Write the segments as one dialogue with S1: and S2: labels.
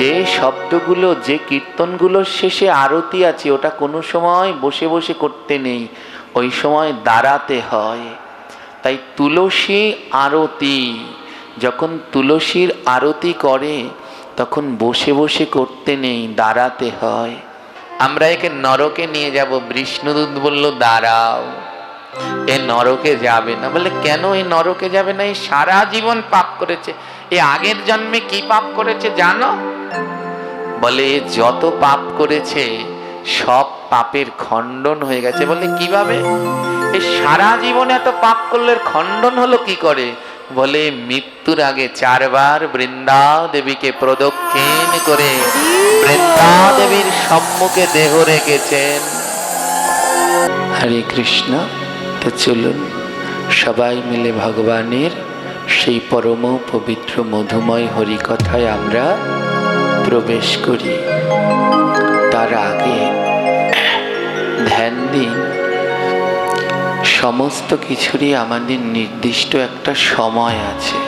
S1: যে শব্দগুলো, যে কীর্তনগুলোর শেষে আরতি আছে, ওটা কোনো সময় বসে বসে করতে নেই, ওই সময় দাঁড়াতে হয়। তাই তুলসী আরতি, যখন তুলসীর আরতি করে তখন বসে বসে করতে নেই, দাঁড়াতে হয়। আমরা একে নরকে নিয়ে যাব, বিষ্ণুদূত বলল দাঁড়াও, এ নরকে যাবে না। বলে কেন এ নরকে যাবে না? এই সারা জীবন পাপ করেছে, এ আগের জন্মে কি পাপ করেছে জানো? বলে যত পাপ করেছে সব পাপের খণ্ডন হয়ে গেছে। বলে কিভাবে? এই সারা জীবন এত পাপ করলে খণ্ডন হলো কি করে? বলে মৃত্যুর আগে 4 বার বৃন্দা দেবীকে প্রদক্ষিণ করে বৃন্দা দেবীর সম্মুখে দেহ রেখেছেন। হরে কৃষ্ণ। তো চলুন সবাই মিলে ভগবানের সেই পরম পবিত্র মধুময় হরিকথায় আমরা প্রবেশ করি। তার আগে ধ্যান দিন, সমস্ত কিছুরই আমাদের নির্দিষ্ট একটা সময় আছে।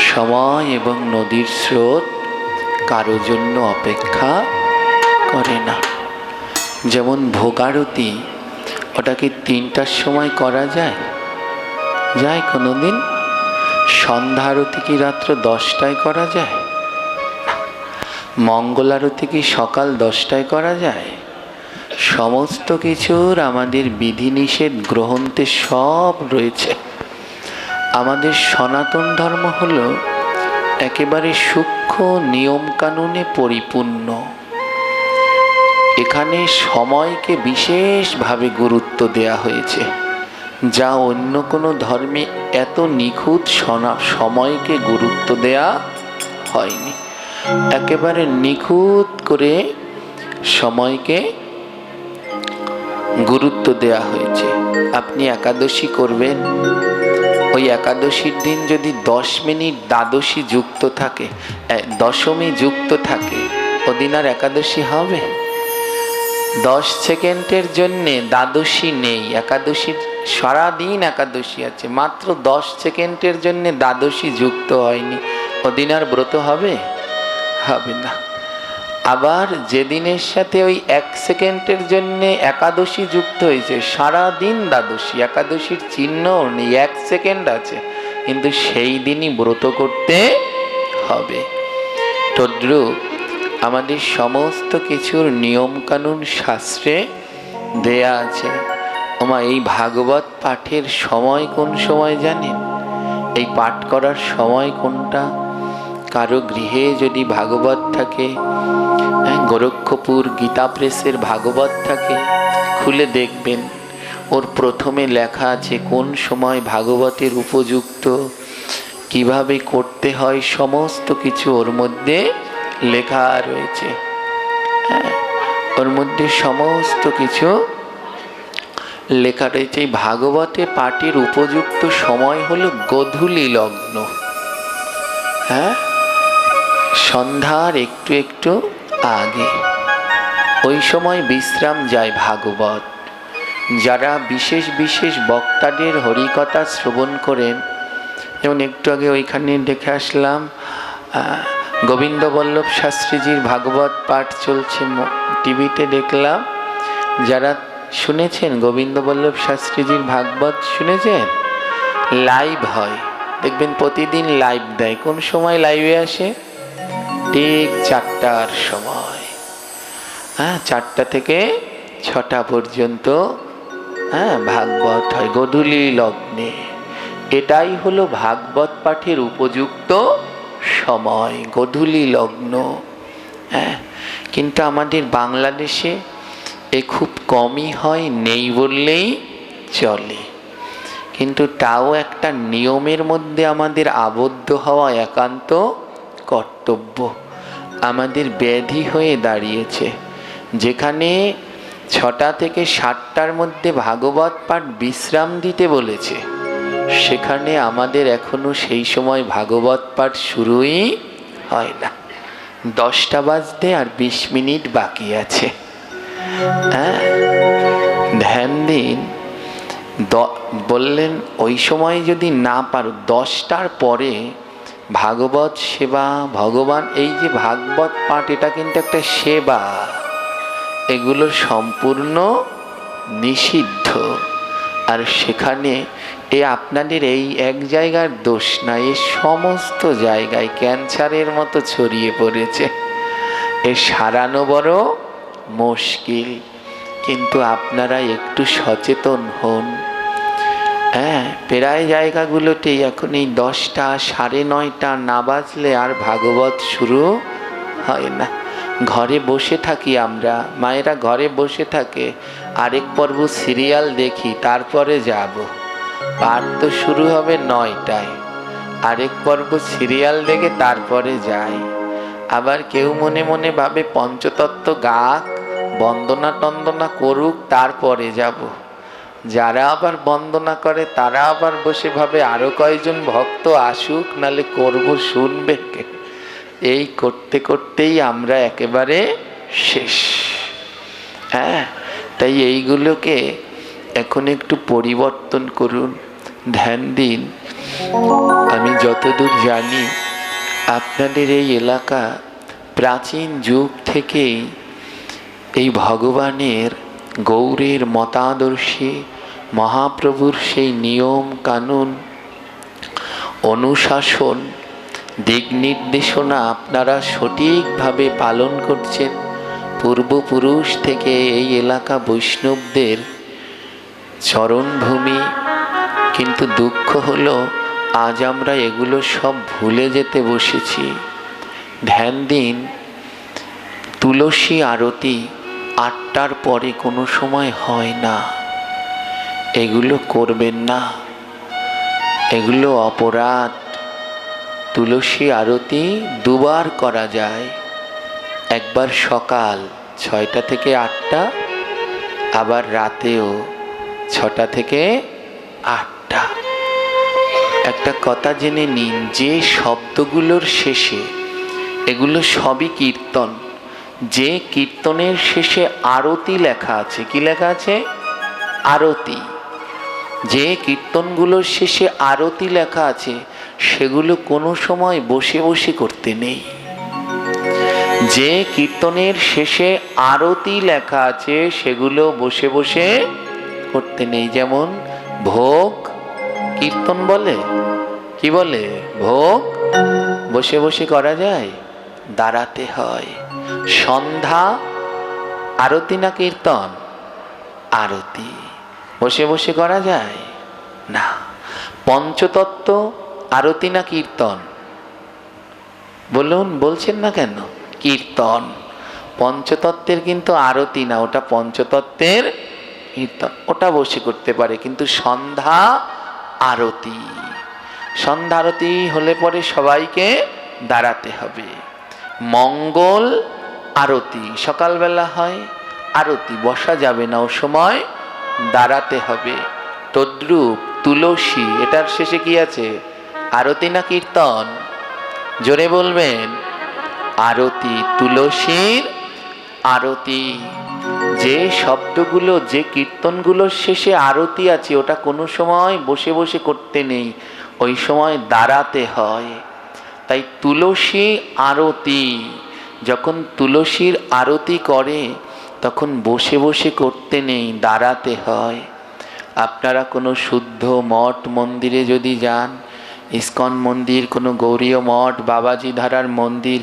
S1: সময় এবং নদীর স্রোত কারো জন্য অপেক্ষা করে না। যেমন ভোগারতি, ওটা কি 3টার সময় করা যায়? যায় কোনোদিন? সন্ধ্যা আরতি কি রাত্র 10টায় করা যায়? মঙ্গল আরতি কি সকাল 10টায় করা যায়? সমস্ত কিছুর আমাদের বিধিনিষেধ গ্রন্থে সব রয়েছে। আমাদের সনাতন ধর্ম হলো একেবারে সূক্ষ্ম নিয়ম কানুনে পরিপূর্ণ। এখানে সময়কে বিশেষভাবে গুরুত্ব দেয়া হয়েছে, যা অন্য কোনো ধর্মে এত নিখুঁত সময়কে গুরুত্ব দেয়া হয়নি। একেবারে নিখুঁত করে সময়কে গুরুত্ব দেয়া হয়েছে। আপনি একাদশী করবেন, ওই একাদশীর দিন যদি 10 মিনিট দ্বাদশী যুক্ত থাকে, দশমী যুক্ত থাকে, ওদিন আর একাদশী হবে? 10 সেকেন্ডের জন্যে দ্বাদশী নেই, একাদশীর সারাদিন একাদশী আছে, মাত্র 10 সেকেন্ডের জন্যে দ্বাদশী যুক্ত হয়নি, ওদিন আর ব্রত হবে? হবে না। আবার যেদিনের সাথে ওই 1 সেকেন্ডের জন্যে একাদশী যুক্ত হয়েছে, সারাদিন দ্বাদশী, একাদশীর চিহ্ন নেই, 1 সেকেন্ড আছে, কিন্তু সেই দিনই ব্রত করতে হবে। তদ্রূপ আমাদের সমস্ত কিছুর নিয়ম কানুন শাস্ত্রে দেয়া আছে। ওমা, এই ভাগবত পাঠের সময় কোন সময় জানেন? এই পাঠ করার সময় কোনটা? কারো গৃহে যদি ভাগবত থাকে, গোরক্ষপুর গীতা প্রেসের ভাগবত থাকে, খুলে দেখবেন ওর প্রথমে লেখা আছে কোন সময় ভাগবতের উপযুক্ত, কিভাবে করতে হয়, সমস্ত কিছু ওর মধ্যে লেখা রয়েছে। ওর মধ্যে সমস্ত কিছু লেখা রয়েছে। এই ভাগবতে পাঠের উপযুক্ত সময় হলো গোধূলি লগ্ন। সন্ধ্যার একটু একটু আগে, ওই সময় বিশ্রাম যায় ভাগবত। যারা বিশেষ বিশেষ বক্তাদের হরিকথা শ্রবণ করেন, যেমন একটু আগে ওইখানে দেখে আসলাম গোবিন্দ বল্লভ শাস্ত্রীজির ভাগবত পাঠ চলছে টিভিতে, দেখলাম। যারা শুনেছেন গোবিন্দ বল্লভ শাস্ত্রীজির ভাগবত শুনেছেন, লাইভ হয়, দেখবেন প্রতিদিন লাইভ দেয়। কোন সময় লাইভে আসে? ঠিক 4টার সময়। 4টা থেকে 6টা পর্যন্ত ভাগবত হয় গোধূলি লগ্নে। এটাই হলো ভাগবত পাঠের উপযুক্ত সময়, গোধূলি লগ্ন। কিন্তু আমাদের বাংলাদেশে এ খুব কমই হয়, নেই বললেই চলে। কিন্তু তাও একটা নিয়মের মধ্যে আমাদের আবদ্ধ হওয়া একান্ত কর্তব্য। আমাদের ব্যাধি হয়ে দাঁড়িয়েছে, যেখানে 6টা থেকে 7টার মধ্যে ভাগবত পাঠ বিশ্রাম দিতে বলেছে, সেখানে আমাদের এখনো সেই সময় ভাগবত পাঠ শুরুই হয় না। 10টা বাজতে আর 20 মিনিট বাকি আছে। ধ্যান দিন। বললেন ওই সময় যদি না পারো, 10টার পরে ভাগবত সেবা, ভগবান এই যে ভাগবত পাঠ, এটা কিন্তু একটা সেবা, এগুলো সম্পূর্ণ নিষিদ্ধ। আর সেখানে আপনাদের এই এক জায়গার দোষ না, এ সমস্ত জায়গায় ক্যান্সারের মতো ছড়িয়ে পড়েছে, এ সারানো বড় মুশকিল। কিন্তু আপনারা একটু সচেতন হন। হ্যাঁ, প্রায় জায়গাগুলোতেই এখন এই 10টা 9:30 না বাজলে আর ভাগবত শুরু হয় না। ঘরে বসে থাকি আমরা, মায়েরা ঘরে বসে থাকে, আরেক পর্ব সিরিয়াল দেখি, তারপরে যাব। পাঠ তো শুরু হবে 9টায়, আরেক পর্ব সিরিয়াল দেখে তারপরে যাই। আবার কেউ মনে মনে ভাবে পঞ্চতত্ত্ব গাক, বন্দনা টন্দনা করুক, তারপরে যাব। যারা আবার বন্দনা করে তারা আবার বসে ভাবে আরো কয়েকজন ভক্ত আসুক, নালে করব শুনবে কে। এই করতে করতেই আমরা একেবারে শেষ। হ্যাঁ, তাই এইগুলোকে এখন একটু পরিবর্তন করুন, ধ্যান দিন। আমি যতদূর জানি আপনাদের এই এলাকা প্রাচীন যুগ থেকেই এই ভগবানের গৌরের মতাদর্শী মহাপ্রভুর সেই নিয়ম কানুন, অনুশাসন, দিক নির্দেশনা আপনারা সঠিকভাবে পালন করছেন। পূর্বপুরুষ থেকে এই এলাকা বৈষ্ণবদের চরণভূমি। কিন্তু দুঃখ হলো আজ আমরা এগুলো সব ভুলে যেতে বসেছি। ধ্যান দিন, তুলসী আরতি 8টার পরে কোনো সময় হয় না, এগুলো করবেন না, এগুলো অপরাধ। তুলসী আরতি দুবার করা যায়, একবার সকাল 6টা থেকে 8টা, আবার রাতেও 6টা থেকে 8টা। একটা কথা জেনে নিন, যে শব্দগুলোর শেষে, এগুলো সবই কীর্তন, যে কীর্তনের শেষে আরতি লেখা আছে, কি লেখা আছে? আরতি। যে কীর্তনগুলোর শেষে আরতি লেখা আছে সেগুলো কোনো সময় বসে বসে করতে নেই। যে কীর্তনের শেষে আরতি লেখা আছে সেগুলো বসে বসে করতে নেই। যেমন ভোগ কীর্তন বলে, কি বলে? ভোগ বসে বসে করা যায়? দাঁড়াতে হয়। সন্ধ্যা আরতি না কীর্তন? আরতি। বসে বসে করা যায় না। পঞ্চতত্ত্ব আরতি না কীর্তন? বলুন, বলছেন না কেন? কীর্তন। পঞ্চতত্ত্বের কিন্তু আরতি না, ওটা পঞ্চতত্ত্বের কীর্তন, ওটা বসে করতে পারে। কিন্তু সন্ধ্যা আরতি, সন্ধ্যা আরতি হলে পরে সবাইকে দাঁড়াতে হবে। মঙ্গল আরতি সকালবেলা হয়, আরতি বসা যাবে না, ও সময় দাঁড়াতে হবে। তদ্রূপ তুলসী, এটার শেষে কি আছে? আরতি না কীর্তন? জোরে বলবেন। আরতি, তুলসীর আরতি। যে শব্দগুলো, যে কীর্তনগুলোর শেষে আরতি আছে ওটা কোনো সময় বসে বসে করতে নেই, ওই সময় দাঁড়াতে হয়। তাই তুলসী আরতি, যখন তুলসীর আরতি করে তখন বসে বসে করতে নেই, দাঁড়াতে হয়। আপনারা কোনো শুদ্ধ মঠ মন্দিরে যদি যান, ইস্কন মন্দির, কোনো গৌরীয় মঠ, বাবাজি ধারার মন্দির,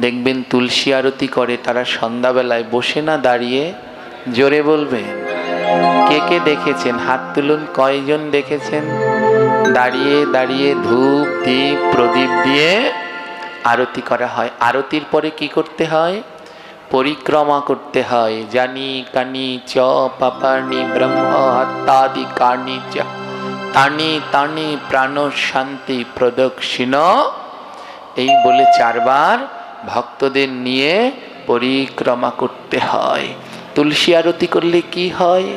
S1: দেখবেন তুলসী আরতি করে তারা সন্ধ্যাবেলায়, বসে না দাঁড়িয়ে। জোরে বলবেন। কে কে দেখেছেন? হাত তুলুন, কয়জন দেখেছেন? দাঁড়িয়ে দাঁড়িয়ে ধূপ দীপ প্রদীপ দিয়ে আরতি করা হয়। আরতির পরে কি করতে হয়? পরিক্রমা করতে হয়। জানি কানি চ পাপানি ব্রহ্ম হত্যাদি কানি চ তানি তানি প্রাণ শান্তি প্রদক্ষিণ, এই বলে 4 বার ভক্তদের নিয়ে পরিক্রমা করতে হয়। তুলসী আরতি করলে কি হয়?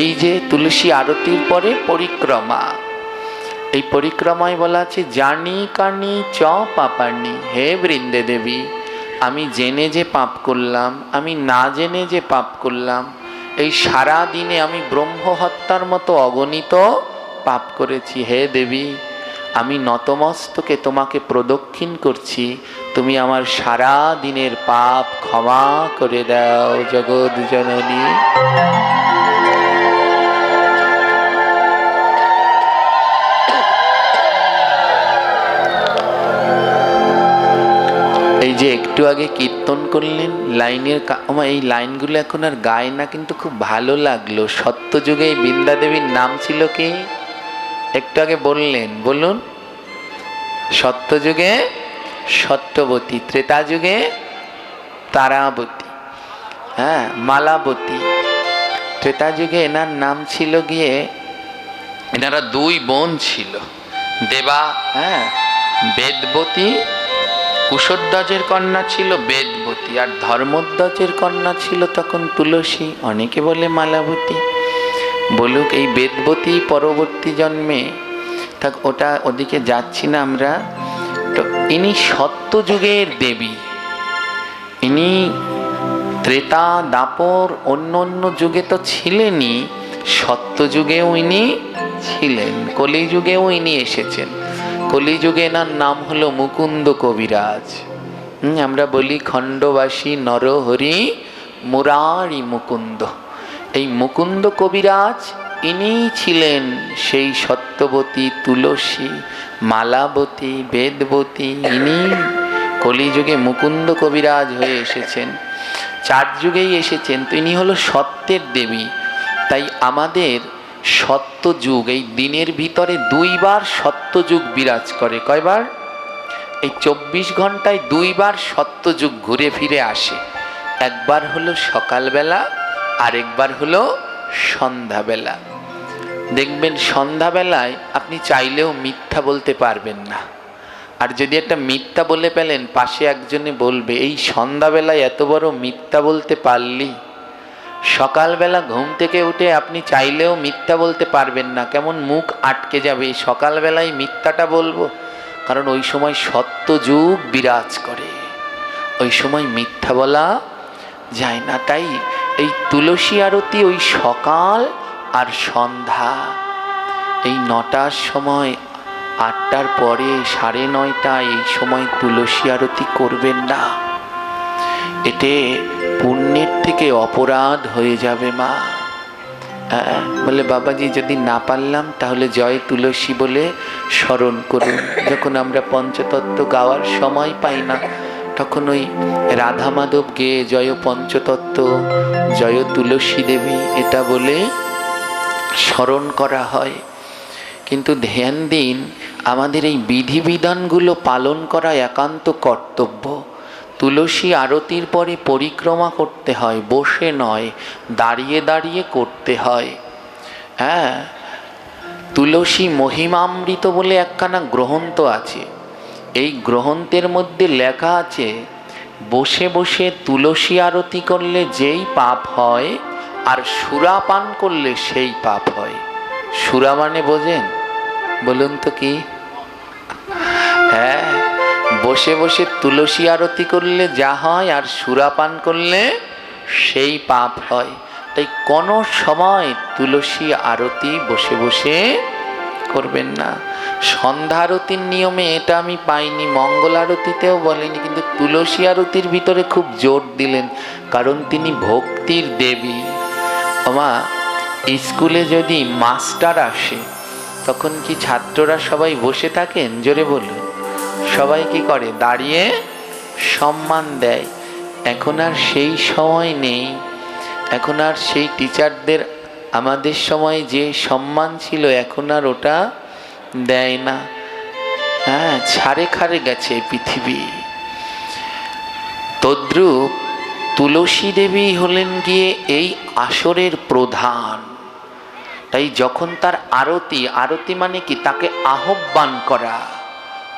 S1: এই যে তুলসী আরতির পরে পরিক্রমা, এই পরিক্রমায় বলা আছে জানি কানি চ পাপানি। হে বৃন্দে দেবী, আমি জেনে যে পাপ করলাম, আমি না জেনে যে পাপ করলাম, এই সারা দিনে আমি ব্রহ্ম হত্যার মতো অগণিত পাপ করেছি। হে দেবী, আমি নতমস্তকে তোমাকে প্রদক্ষিণ করছি, তুমি আমার সারা দিনের পাপ ক্ষমা করে দাও জগৎ জননী। এই যে একটু আগে কীর্তন করলেন লাইনের, এই লাইনগুলো এখন আর গায় না, কিন্তু খুব ভালো লাগলো। সত্যযুগে এই বৃন্দা দেবীর নাম ছিল কি? একটু আগে বললেন, বলুন। সত্যযুগে সত্যবতী, ত্রেতা যুগে তারাবতী, হ্যাঁ মালাবতী। ত্রেতা যুগে এনার নাম ছিল গিয়ে, এনারা দুই বোন ছিল, দেবা, হ্যাঁ বেদবতী, কুশধ্বজের কন্যা ছিল বেদবতী, আর ধর্মধ্বজের কন্যা ছিল তখন তুলসী, অনেকে বলে মালাবতী। বলুক এই বেদবতী পরবর্তী জন্মে থাক, ওটা ওদিকে যাচ্ছি না আমরা। তো ইনি সত্যযুগের দেবী, ইনি ত্রেতা দাপর অন্য অন্য যুগে তো ছিলেনই, সত্যযুগেও ইনি ছিলেন, কলিযুগেও ইনি এসেছেন। কলিযুগে এনার নাম হলো মুকুন্দ কবিরাজ। আমরা বলি খণ্ডবাসী নরহরি মুরারি মুকুন্দ। এই মুকুন্দ কবিরাজ ইনি ছিলেন সেই সত্যবতী, তুলসী, মালাবতী, বেদবতী। ইনি কলিযুগে মুকুন্দ কবিরাজ হয়ে এসেছেন, 4 যুগেই এসেছেন। তো ইনি হলো সত্যের দেবী। তাই আমাদের সত্যযুগ, এই দিনের ভিতরে 2 বার সত্যযুগ বিরাজ করে। কয়বার? এই 24 ঘন্টায় 2 বার সত্যযুগ ঘুরে ফিরে আসে। একবার হলো সকালবেলা, আরেকবার হলো সন্ধ্যাবেলা। দেখবেন সন্ধ্যাবেলায় আপনি চাইলেও মিথ্যা বলতে পারবেন না। আর যদি একটা মিথ্যা বলে পেলেন, পাশে একজনে বলবে এই সন্ধ্যাবেলায় এত বড় মিথ্যা বলতে পারলি। সকালবেলা ঘুম থেকে উঠে আপনি চাইলেও মিথ্যা বলতে পারবেন না, কেমন মুখ আটকে যাবে। সকালবেলায় মিথ্যাটা বলবো, কারণ ওই সময় সত্যযুগ বিরাজ করে, ওই সময় মিথ্যা বলা যায় না। তাই এই তুলসী আরতি ওই সকাল আর সন্ধ্যা, এই 9টার সময়, 8টার পরে, 9:30, এই সময় তুলসী আরতি করবেন না। এতে পুণ্যের থেকে অপরাধ হয়ে যাবে মা। বলে বাবাজি যদি না পারলাম তাহলে জয় তুলসী বলে স্মরণ করুন। যখন আমরা পঞ্চতত্ত্ব গাওয়ার সময় পাই না, তখন ওই রাধা মাধব গেয়ে জয় পঞ্চতত্ত্ব, জয় তুলসী দেবী এটা বলে স্মরণ করা হয়। কিন্তু ধ্যান দিন, আমাদের এই বিধিবিধানগুলো পালন করা একান্ত কর্তব্য। তুলসী আরতির পরে পরিক্রমা করতে হয়, বসে নয়, দাঁড়িয়ে দাঁড়িয়ে করতে হয়। হ্যাঁ, তুলসী মহিমামৃত বলে একখানা গ্রন্থ আছে। এই গ্রন্থের মধ্যে লেখা আছে, বসে বসে তুলসী আরতি করলে যেই পাপ হয়, আর সুরা পান করলে সেই পাপ হয়। সুরা মানে বোঝেন? বলুন তো কি? হ্যাঁ, বসে বসে তুলসী আরতি করলে যা হয়, আর সুরা পান করলে সেই পাপ হয়। তাই কোনো সময় তুলসী আরতি বসে বসে করবেন না। সন্ধ্যা আরতির নিয়মে এটা আমি পাইনি, মঙ্গল আরতিতেও বলেনি, কিন্তু তুলসী আরতির ভিতরে খুব জোর দিলেন, কারণ তিনি ভক্তির দেবী। মা, স্কুলে যদি মাস্টার আসে তখন কি ছাত্ররা সবাই বসে থাকেন? জোরে বলুন। সবাই কি করে? দাঁড়িয়ে সম্মান দেয়। এখন আর সেই সময় নেই, এখন আর সেই টিচারদের আমাদের সময় যে সম্মান ছিল এখন আর ওটা দেয় না। হ্যাঁ, ছাড়ে খারে গেছে পৃথিবী। তদ্রূপ তুলসী দেবী হলেন গিয়ে এই আসরের প্রধান। তাই যখন তার আরতি, আরতি মানে কি? তাকে আহ্বান করা।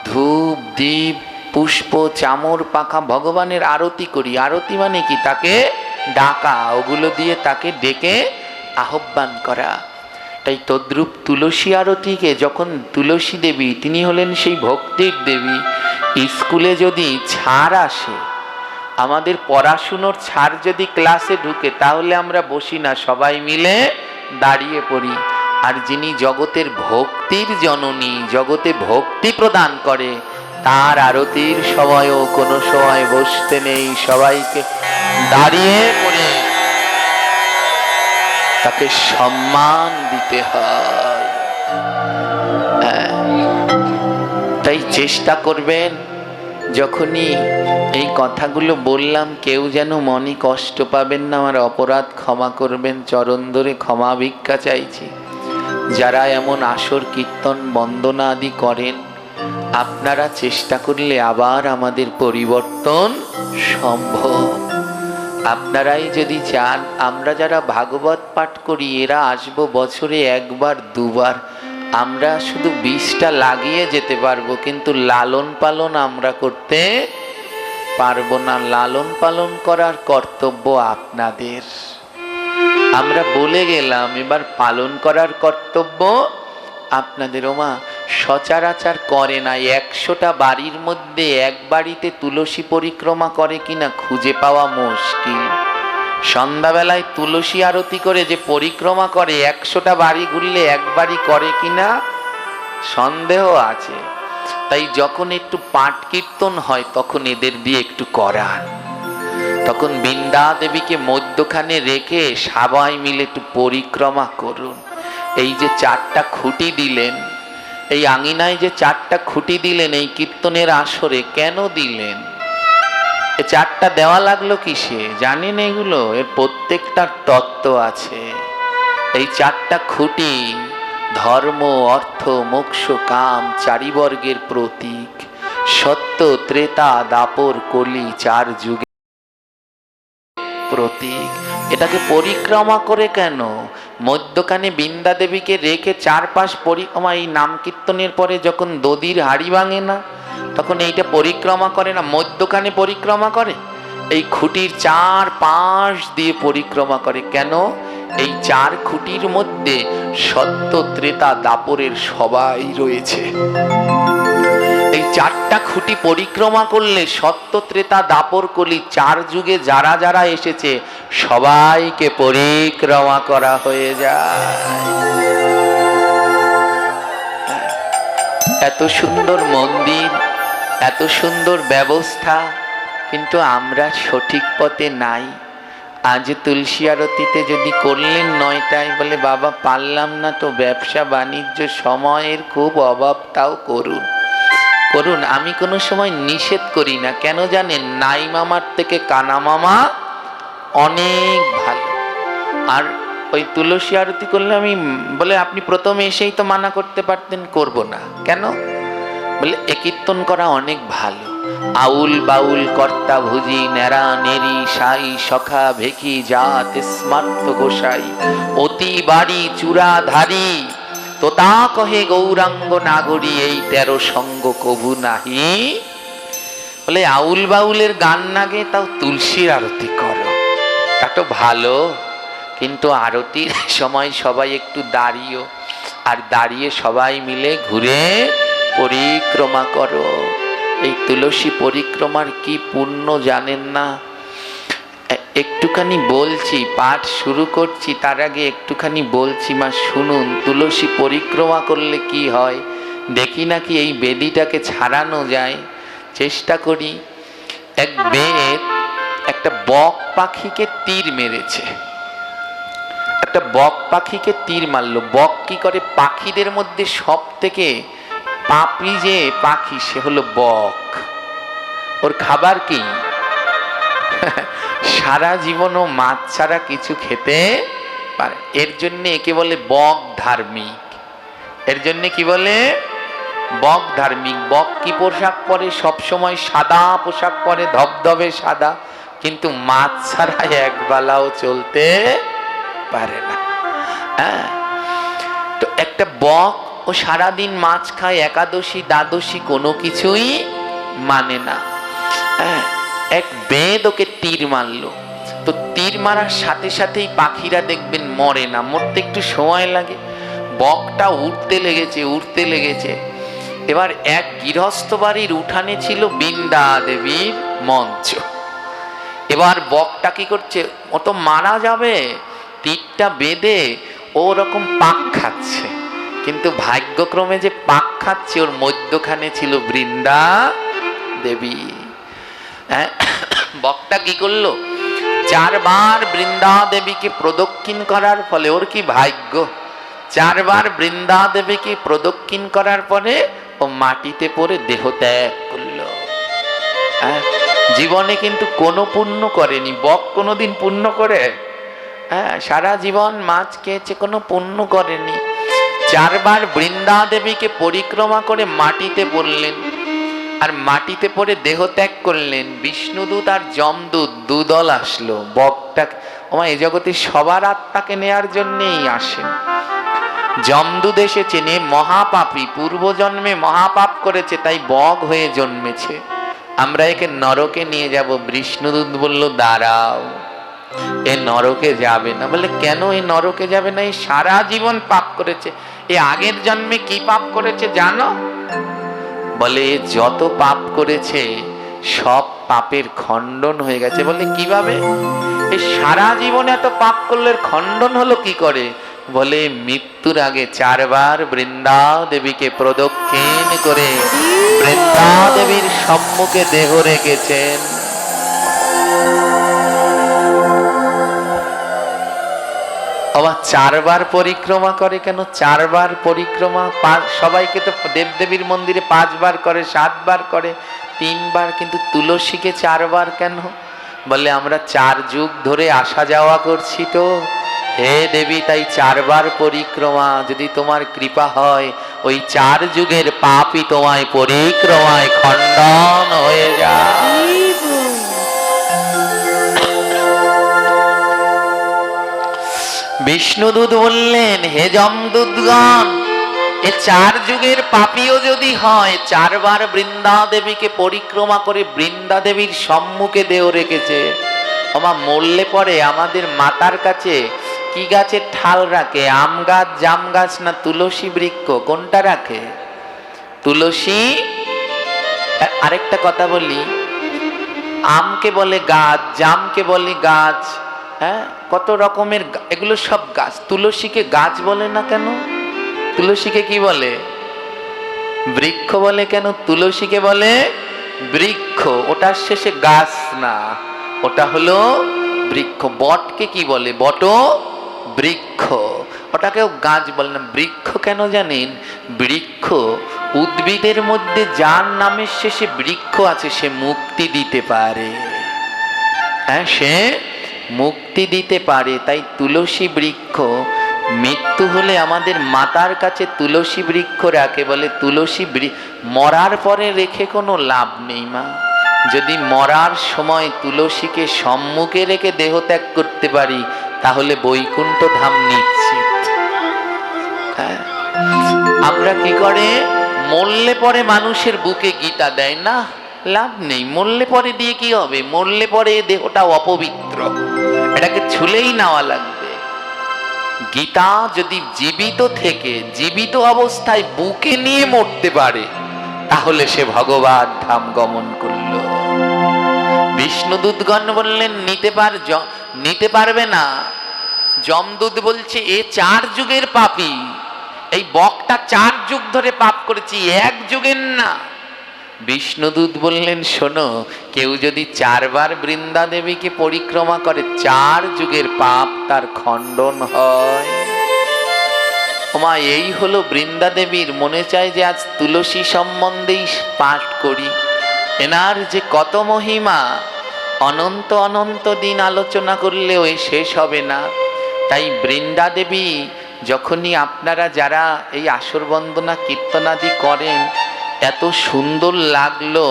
S1: ধূপ দীপ পুষ্প চামর পাখা ভগবানের আরতি করি। আরতি মানে কি? তাকে ডাকা, ওগুলো দিয়ে তাকে ডেকে আহ্বান করা। তাই তদ্রূপ তুলসী আরতিকে যখন তুলসী দেবী, তিনি হলেন সেই ভক্তির দেবী। স্কুলে যদি ছাড় আসে, আমাদের পড়াশুনোর ছাড় যদি ক্লাসে ঢুকে, তাহলে আমরা বসি না, সবাই মিলে দাঁড়িয়ে পড়ি। আর যিনি জগতের ভক্তির জননী, জগতে ভক্তি প্রদান করে, তার আরতির সময়ও কোনো সময় বসতে নেই, সবাইকে দাঁড়িয়ে পড়ে তাকে সম্মান দিতে হয়। তাই চেষ্টা করবেন, যখনই এই কথাগুলো বললাম কেউ যেন মনে কষ্ট পাবেন না, আমার অপরাধ ক্ষমা করবেন, চরণ ধরে ক্ষমা ভিক্ষা চাইছি। যারা এমন আসর কীর্তন বন্দনা আদি করেন, আপনারা চেষ্টা করলে আবার আমাদের পরিবর্তন সম্ভব। আপনারাই যদি চান, আমরা যারা ভাগবত পাঠ করি এরা আসবো বছরে একবার দুবার, আমরা শুধু বীজটা লাগিয়ে যেতে পারবো, কিন্তু লালন পালন আমরা করতে পারবো না। লালন পালন করার কর্তব্য আপনাদের। আমরা বলে গেলাম, এবার পালন করার কর্তব্য আপনাদের। ওমা, সচরাচর করে না। 100টা বাড়ির মধ্যে এক বাড়িতে তুলসী পরিক্রমা করে কিনা খুঁজে পাওয়া মুশকিল। সন্ধ্যাবেলায় তুলসী আরতি করে যে পরিক্রমা করে, 100টা বাড়ি ঘুরলে এক বাড়ি করে কিনা সন্দেহ আছে। তাই যখন একটু পাঠ কীর্তন হয় তখন এদের দিয়ে একটু করান, তখন বৃন্দা দেবীকে মধ্যখানে রেখে সবাই মিলে একটু পরিক্রমা করুন। এই যে 4টা খুঁটি দিলেন, এই আঙিনায় যে 4টা খুঁটি দিলেন এই কীর্তনের আসরে, কেন দিলেন? এই 4টা দেওয়া লাগলো কিসে জানেন? এগুলো এর প্রত্যেকটার তত্ত্ব আছে। এই 4টা খুঁটি ধর্ম, অর্থ, মোক্ষ, কাম 4 বর্গের প্রতীক। সত্য, ত্রেতা, দাপর, কলি 4 যুগে প্রতীক। এটাকে পরিক্রমা করে কেন? মধ্যখানে বৃন্দা দেবীকে রেখে 4 পাশ পরিক্রমা। এই নাম কীর্তনের পরে যখন দধির হাড়ি ভাঙে না, তখন এইটা পরিক্রমা করে না, মধ্যখানে পরিক্রমা করে। এই খুঁটির 4 পাশ দিয়ে পরিক্রমা করে কেন? এই 4 খুঁটির মধ্যে সত্য, ত্রেতা, দাপরের সবাই রয়েছে। এই 4টা খুঁটি পরিক্রমা করলে সত্য, ত্রেতা, দাপর, কলি 4 যুগে যারা যারা এসেছে সবাইকে পরিক্রমা করা হয়ে যায়। এত সুন্দর মন্দির, এত সুন্দর ব্যবস্থা, কিন্তু আমরা সঠিক পথে নাই। আজ তুলসী আরতিতে যদি করলেন 9টায়, বলে বাবা পারলাম না তো, ব্যবসা বাণিজ্য সময়ের খুব অভাব, তাও করুন করুন। আমি কোনো সময় নিষেধ করি না, কেন জানেন? নাই মামার থেকে কানা মামা অনেক ভালো। আর ওই তুলসী আরতি করলে আমি বলে, আপনি প্রথমে এসেই তো মানা করতে পারতেন, করব না কেন? বলে এ কীর্তন করা অনেক ভালো। আউল বাউল কর্তা ভুজি, নেড়া নেরি সাই সখা ভেকি জাত স্মার্ত গোসাই, অতি বাড়ি চূড়াধারী তোতা কহে গৌরাঙ্গ নাগরী, এই 13 সঙ্গ কভু নাহি। বলে আউল বাউলের গান নাগে, তাও তুলসীর আরতি করো, তা তো ভালো। কিন্তু আরতির সময় সবাই একটু দাঁড়িয়েও, আর দাঁড়িয়ে সবাই মিলে ঘুরে পরিক্রমা করো। এই তুলসী পরিক্রমার কি পুণ্য জানেন না? একটুখানি বলছি, পাঠ শুরু করছি, তার আগে একটুখানি বলছি, মা শুনুন। তুলসী পরিক্রমা করলে কি হয় দেখি নাকি এই বেদিটাকে ছাড়ানো যায়। চেষ্টা করি। এক বেদ একটা বক পাখিকে তীর মেরেছে, একটা বক পাখিকে তীর মারলো। বক কি করে? পাখিদের মধ্যে সব থেকে পাপড়ি যে পাখি, সে হলো বক। ওর খাবার কি? সারা জীবনও মাছ ছাড়া কিছু খেতে পারে। এর জন্য একে বলে বক ধার্মিক। এর জন্য কি বলে? বক ধার্মিক। বক কি পোশাক পরে? সবসময় সাদা পোশাক পরে, ধবধবে সাদা, কিন্তু মাছ ছাড়া একবেলাও চলতে পারে না। হ্যাঁ, তো একটা বক ও সারাদিন মাছ খায়, একাদশী দ্বাদশী কোনো কিছুই মানে না। হ্যাঁ, এক বেদ ওকে তীর মারলো। তো তীর মারার সাথে সাথেই পাখিরা দেখবেন মরে না, মরতে একটু সময় লাগে। বকটা উঠতে লেগেছে, উঠতে লেগেছে। এবার এক গৃহস্থ বাড়ির উঠানে ছিল বৃন্দা দেবীর মঞ্চ। এবার বকটা কি করছে? ও তো মারা যাবে, তীরটা বেঁধে ও ওরকম পাক খাচ্ছে, কিন্তু ভাগ্যক্রমে যে পাক খাচ্ছে ওর মধ্যখানে ছিল বৃন্দা দেবী। বক্তা কি করলো, 4 বার বৃন্দা দেবীকে প্রদক্ষিণ করার ফলে ওর কি ভাগ্য, 4 বার বৃন্দা দেবীকে প্রদক্ষিণ করার পরে ও মাটিতে পড়ে দেহ ত্যাগ করলো। জীবনে কিন্তু কোনো পুণ্য করেনি, বক কোনোদিন পুণ্য করে? সারা জীবন মাছ খেয়েছে, কোনো পুণ্য করেনি। 4 বার বৃন্দা দেবীকে পরিক্রমা করে মাটিতে পড়লেন, আর মাটিতে পড়ে দেহ ত্যাগ করলেন। বিষ্ণুদূত আর যমদূত দুদল আসলো। বকটা এই জগতে সবার আত্মাকে নেয়ার জন্যেই আসেন। যমদূত এসেছে নে মহাপাপী, পূর্বজন্মে মহাপাপ করেছে, তাই বক হয়ে জন্মেছে, আমরা একে নরকে নিয়ে যাব। বিষ্ণুদূত বলল দাঁড়াও, এ নরকে যাবে না। বলে কেন এ নরকে যাবে না? এই সারা জীবন পাপ করেছে, এ আগের জন্মে কি পাপ করেছে জানো? বলে যত পাপ করেছে সব পাপের খণ্ডন হয়ে গেছে। বলে কিভাবে? এই সারা জীবন এত পাপ করলে খণ্ডন হলো কি করে? বলে মৃত্যুর আগে 4 বার বৃন্দা দেবীকে প্রদক্ষিণ করে বৃন্দা দেবীর সম্মুখে দেহ রেখেছেন। আবার 4 বার পরিক্রমা করে কেন? 4 বার পরিক্রমা, সবাইকে তো দেবদেবীর মন্দিরে 5 বার করে, 7 বার করে, 3 বার, কিন্তু তুলসীকে 4 বার কেন? বলে আমরা 4 যুগ ধরে আসা যাওয়া করছি তো হে দেবী, তাই 4 বার পরিক্রমা। যদি তোমার কৃপা হয় ওই 4 যুগের পাপই তোমায় পরিক্রমায় খণ্ডন হয়ে যায়। বিষ্ণুদূত বললেন হে যমদূতগণ, এ 4 যুগের পাপীও যদি হয়, 4 বার বৃন্দা দেবীকে পরিক্রমা করে বৃন্দা দেবীর সম্মুখে দেহ রেখেছে। মরলে পরে আমাদের মাতার কাছে কি গাছের ঠাল রাখে? আম গাছ, জাম গাছ না তুলসী বৃক্ষ? কোনটা রাখে? তুলসী। আরেকটা কথা বলি, আমকে বলে গাছ, জামকে বলে গাছ, কত রকমের, এগুলো সব গাছ। তুলসীকে গাছ বলে না কেন? তুলসীকে কি বলে? বৃক্ষ বলে কেন? তুলসীকে বলে বৃক্ষ, ওটার শেষে গাছ না, ওটা হলো বৃক্ষ। বটকে কি বলে? বট বৃক্ষ, ওটাকেও গাছ বলে না। বৃক্ষ কেন জানেন? বৃক্ষ উদ্ভিদের মধ্যে যার নামের শেষে বৃক্ষ আছে সে মুক্তি দিতে পারে। সে মুক্তি দিতে পারে। তাই তুলসী বৃক্ষ, মৃত্যু হলে আমাদের মাতার কাছে তুলসী বৃক্ষ রাখে। বলে তুলসী মরার পরে রেখে কোনো লাভ নেই মা। যদি মরার সময় তুলসীকে সম্মুখে রেখে দেহ ত্যাগ করতে পারি তাহলে বৈকুণ্ঠ ধাম নিশ্চিত। আমরা কি করে? মরলে পরে মানুষের বুকে গীতা দেয় না, লাভ নেই। মরলে পরে দিয়ে কি হবে? মরলে পরে দেহটা অপবিত্র, এটাকে ছুলেই নেওয়া লাগবে। গীতা যদি জীবিত থেকে জীবিত অবস্থায় বুকে নিয়ে মরতে পারে তাহলে সে ভগবান ধাম গমন করল। বিষ্ণুদূতগণ বললেন নিতে পারবে না। যমদূত বলছে এ 4 যুগের পাপী, এই বকটা 4 যুগ ধরে পাপ করেছি, 1 যুগের না। বিষ্ণুদূত বললেন শোনো, কেউ যদি 4 বার বৃন্দা দেবীকে পরিক্রমা করে 4 যুগের পাপ তার খণ্ডন হয়। এই হলো বৃন্দা দেবীর। মনে চায় যে আজ তুলসী সম্বন্ধেই পাঠ করি। এনার যে কত মহিমা, অনন্ত অনন্ত দিন আলোচনা করলেও শেষ হবে না। তাই বৃন্দা দেবী যখনই আপনারা যারা এই আসর বন্দনা কীর্তনাদি করেন, এত সুন্দর লাগলো,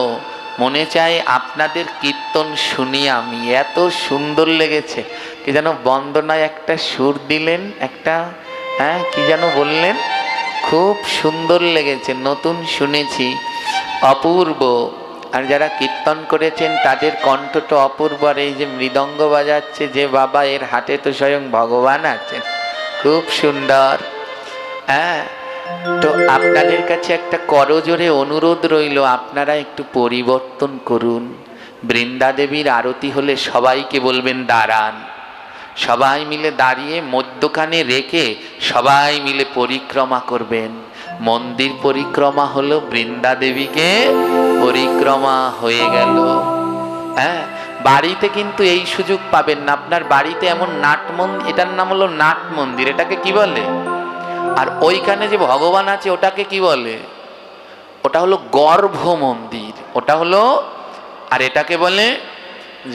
S1: মনে চায় আপনাদের কীর্তন শুনি আমি। এত সুন্দর লেগেছে। কি যেন বন্দনায় একটা সুর দিলেন, একটা কি যেন বললেন, খুব সুন্দর লেগেছে, নতুন শুনেছি, অপূর্ব। আর যারা কীর্তন করেছেন তাদের কণ্ঠটা অপূর্ব। আর এই যে মৃদঙ্গ বাজাচ্ছে যে বাবা, এর হাতে তো স্বয়ং ভগবান আছেন, খুব সুন্দর। তো আপনাদের কাছে একটা করজোরে অনুরোধ রইল, আপনারা একটু পরিবর্তন করুন। বৃন্দা দেবীর আরতি হলে সবাইকে বলবেন দাঁড়ান, সবাই মিলে দাঁড়িয়ে মধ্যখানে রেখে সবাই মিলে পরিক্রমা করবেন। মন্দির পরিক্রমা হলো বৃন্দা দেবীকে পরিক্রমা হয়ে গেল। হ্যাঁ, বাড়িতে কিন্তু এই সুযোগ পাবেন না। আপনার বাড়িতে এমন নাট মন্দির, এটার নাম হলো নাট মন্দির, এটাকে কি বলে? আর ওইখানে যে ভগবান আছে ওটাকে কি বলে? ওটা হলো গর্ভ মন্দির, ওটা হলো। আর এটাকে বলে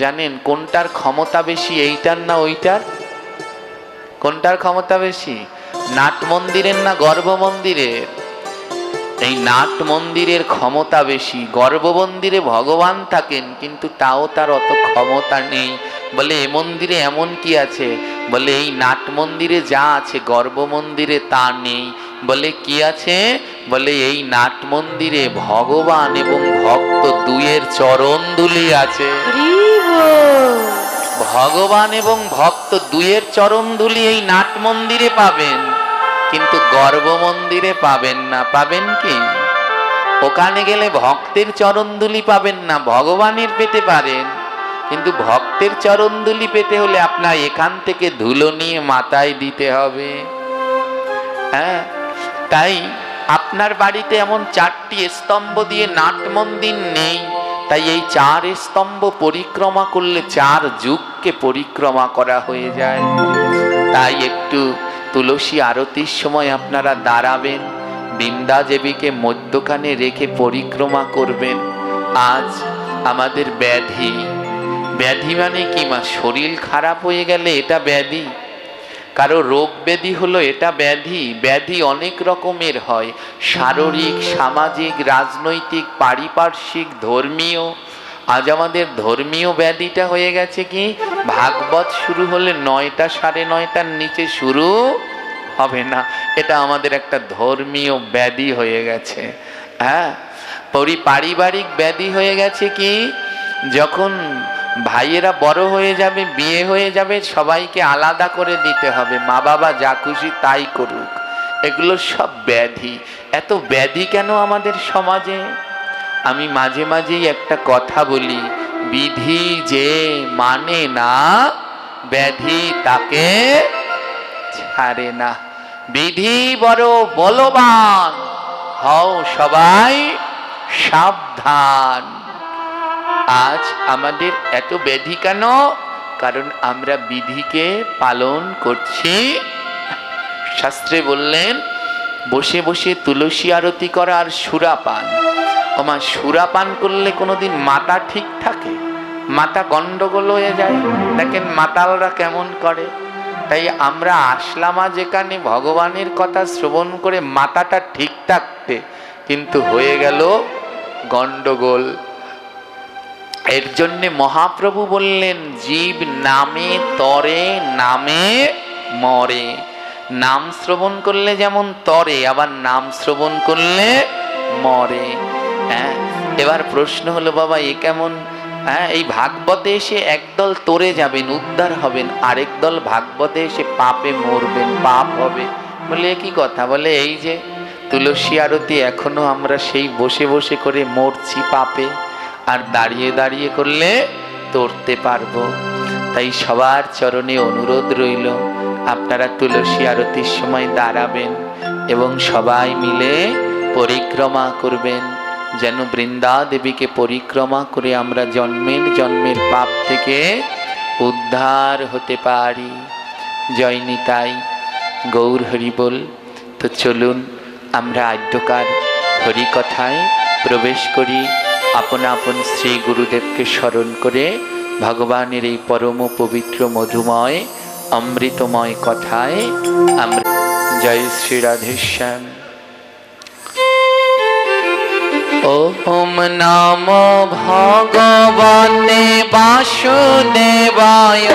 S1: জানেন কোনটার ক্ষমতা বেশি, এইটার না ওইটার? কোনটার ক্ষমতা বেশি, নাট মন্দিরের না গর্ভ মন্দিরের? এই নাট মন্দিরের ক্ষমতা বেশি। গর্ভ মন্দিরে ভগবান থাকেন কিন্তু তাও তার অত ক্ষমতা নেই। বলে এ মন্দিরে এমন কি আছে? বলে এই নাট মন্দিরে যা আছে গর্ভ মন্দিরে তা নেই। বলে কি আছে? বলে এই নাট মন্দিরে ভগবান এবং ভক্ত দুয়ের চরণ ধুলি আছে। ভগবান এবং ভক্ত দুয়ের চরণ ধুলি এই নাট মন্দিরে পাবেন, কিন্তু গর্ভ মন্দিরে পাবেন না। পাবেন কি? ওখানে গেলে ভক্তের চরণধুলি পাবেন না, ভগবানের পেতে পারেন, কিন্তু ভক্তের চরণধুলি পেতে হলে আপনার এখান থেকে ধুলো নিয়ে মাথায় দিতে হবে। হ্যাঁ, তাই আপনার বাড়িতে এমন 4টি স্তম্ভ দিয়ে নাট মন্দির নেই, তাই এই 4 স্তম্ভ পরিক্রমা করলে 4 যুগকে পরিক্রমা করা হয়ে যায়। তাই একটু তুলসী আরতির সময় আপনারা দাঁড়াবেন, বৃন্দা দেবীকে মধ্যখানে রেখে পরিক্রমা করবেন। আজ আমাদের ব্যাধি, ব্যাধি মানে কি মা? শরীর খারাপ হয়ে গেলে এটা ব্যাধি, কারো রোগ ব্যাধি হলো এটা ব্যাধি। ব্যাধি অনেক রকমের হয়, শারীরিক, সামাজিক, রাজনৈতিক, পারিপার্শ্বিক, ধর্মীয়। আজ আমাদের ধর্মীয় ব্যাধিটা হয়ে গেছে কি, ভাগবত শুরু হলে 9টা 9:30টার নিচে শুরু হবে না। এটা আমাদের একটা ধর্মীয় ব্যাধি হয়ে গেছে। হ্যাঁ, পারিবারিক ব্যাধি হয়ে গেছে কি, যখন ভাইয়েরা বড় হয়ে যাবে, বিয়ে হয়ে যাবে, সবাইকে আলাদা করে দিতে হবে, মা বাবা যা খুশি তাই করুক। এগুলো সব ব্যাধি। এত ব্যাধি কেন আমাদের সমাজে? আমি মাঝে মাঝেই একটা কথা বলি, বিধি যে মানে না ব্যাধি তাকে ছাড়ে না। বিধি বড় বলবান, হও সবাই সাবধান। আজ আমাদের এত ব্যাধি কেন? কারণ আমরা বিধিকে পালন করছি। শাস্ত্রে বললেন বসে বসে তুলসী আরতি করা আর সুরাপান। ওমা, সুরাপান করলে কোনোদিন মাথা ঠিক থাকে? মাথা গন্ডগোল হয়ে যায়। দেখেন মাতালরা কেমন করে। তাই আমরা আসলাম আজ এখানে ভগবানের কথা শ্রবণ করে মাথাটা ঠিক থাকতে, কিন্তু হয়ে গেল গন্ডগোল। এর জন্যে মহাপ্রভু বললেন জীব নামে তরে নামে মরে। নাম শ্রবণ করলে যেমন তরে, আবার নাম শ্রবণ করলে মরে। হ্যাঁ, এবার প্রশ্ন হলো বাবা এ কেমন? হ্যাঁ, এই ভাগবতে এসে একদল তরে যাবেন, উদ্ধার হবেন, আরেক দল ভাগবতে এসে পাপে মরবেন, পাপ হবে। বলে কি কথা? বলে এই যে তুলসী আরতি এখনো আমরা সেই বসে বসে করে মরছি পাপে, আর দাঁড়িয়ে দাঁড়িয়ে করলে তরতে পারবো। তাই সবার চরণে অনুরোধ রইল, আপনারা তুলসী আরতির সময় দাঁড়াবেন এবং সবাই মিলে পরিক্রমা করবেন, যেন বৃন্দা দেবীকে পরিক্রমা করে আমরা জন্মের জন্মের পাপ থেকে উদ্ধার হতে পারি। জয় নিতাই, গৌর হরি বল। তো চলুন আমরা আদ্যকার হরিকথায় প্রবেশ করি। আপন আপন শ্রী গুরুদেবকে স্মরণ করে ভগবানের এই পরম পবিত্র মধুময় অমৃতময় কথায় আমরা। জয় শ্রী রাধেশ্যাম। ওম নমো ভগবতে বাসুদেবায়।